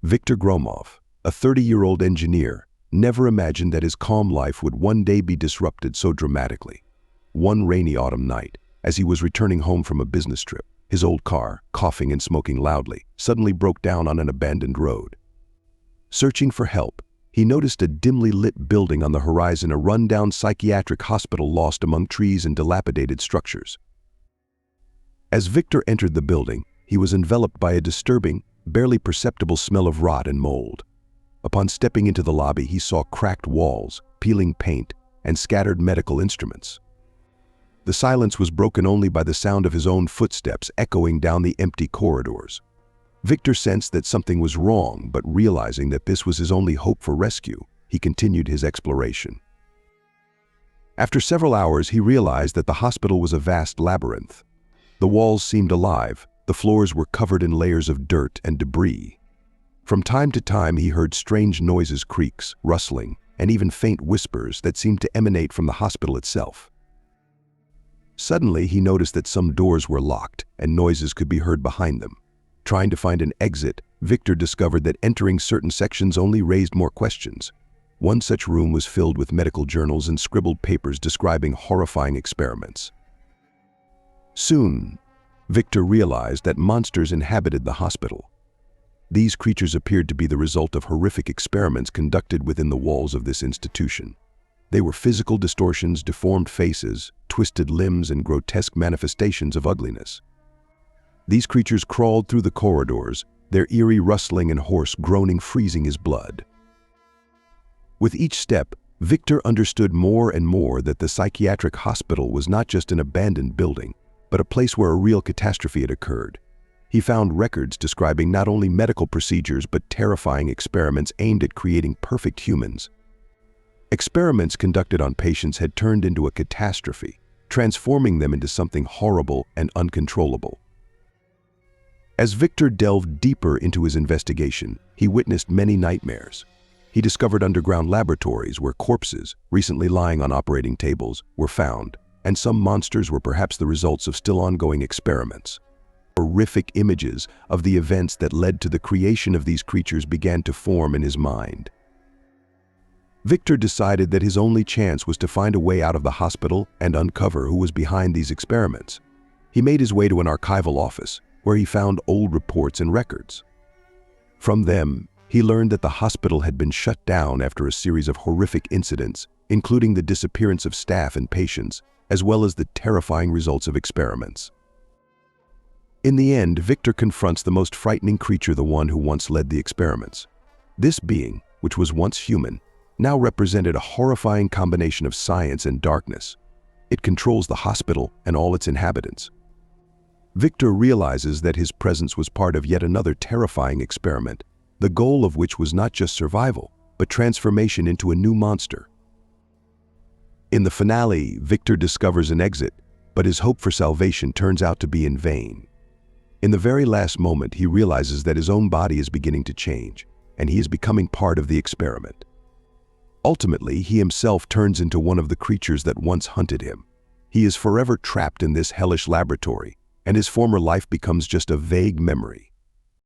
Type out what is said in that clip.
Viktor Gromov, a 30-year-old engineer, never imagined that his calm life would one day be disrupted so dramatically. One rainy autumn night, as he was returning home from a business trip, his old car, coughing and smoking loudly, suddenly broke down on an abandoned road. Searching for help, he noticed a dimly lit building on the horizon, a rundown psychiatric hospital lost among trees and dilapidated structures. As Viktor entered the building, he was enveloped by a disturbing, barely perceptible smell of rot and mold. Upon stepping into the lobby, he saw cracked walls, peeling paint, and scattered medical instruments. The silence was broken only by the sound of his own footsteps echoing down the empty corridors. Viktor sensed that something was wrong, but realizing that this was his only hope for rescue, he continued his exploration. After several hours, he realized that the hospital was a vast labyrinth. The walls seemed alive, the floors were covered in layers of dirt and debris. From time to time, he heard strange noises, creaks, rustling, and even faint whispers that seemed to emanate from the hospital itself. Suddenly, he noticed that some doors were locked and noises could be heard behind them. Trying to find an exit, Viktor discovered that entering certain sections only raised more questions. One such room was filled with medical journals and scribbled papers describing horrifying experiments. Soon, Viktor realized that monsters inhabited the hospital. These creatures appeared to be the result of horrific experiments conducted within the walls of this institution. They were physical distortions, deformed faces, twisted limbs, and grotesque manifestations of ugliness. These creatures crawled through the corridors, their eerie rustling and hoarse groaning freezing his blood. With each step, Viktor understood more and more that the psychiatric hospital was not just an abandoned building, but a place where a real catastrophe had occurred. He found records describing not only medical procedures but terrifying experiments aimed at creating perfect humans. Experiments conducted on patients had turned into a catastrophe, transforming them into something horrible and uncontrollable. As Viktor delved deeper into his investigation, he witnessed many nightmares. He discovered underground laboratories where corpses, recently lying on operating tables, were found, and some monsters were perhaps the results of still ongoing experiments. Horrific images of the events that led to the creation of these creatures began to form in his mind. Viktor decided that his only chance was to find a way out of the hospital and uncover who was behind these experiments. He made his way to an archival office, where he found old reports and records. From them, he learned that the hospital had been shut down after a series of horrific incidents, including the disappearance of staff and patients, as well as the terrifying results of experiments. In the end, Viktor confronts the most frightening creature, the one who once led the experiments. This being, which was once human, now represented a horrifying combination of science and darkness. It controls the hospital and all its inhabitants. Viktor realizes that his presence was part of yet another terrifying experiment, the goal of which was not just survival, but transformation into a new monster. In the finale, Viktor discovers an exit, but his hope for salvation turns out to be in vain. In the very last moment, he realizes that his own body is beginning to change, and he is becoming part of the experiment. Ultimately, he himself turns into one of the creatures that once hunted him. He is forever trapped in this hellish laboratory, and his former life becomes just a vague memory.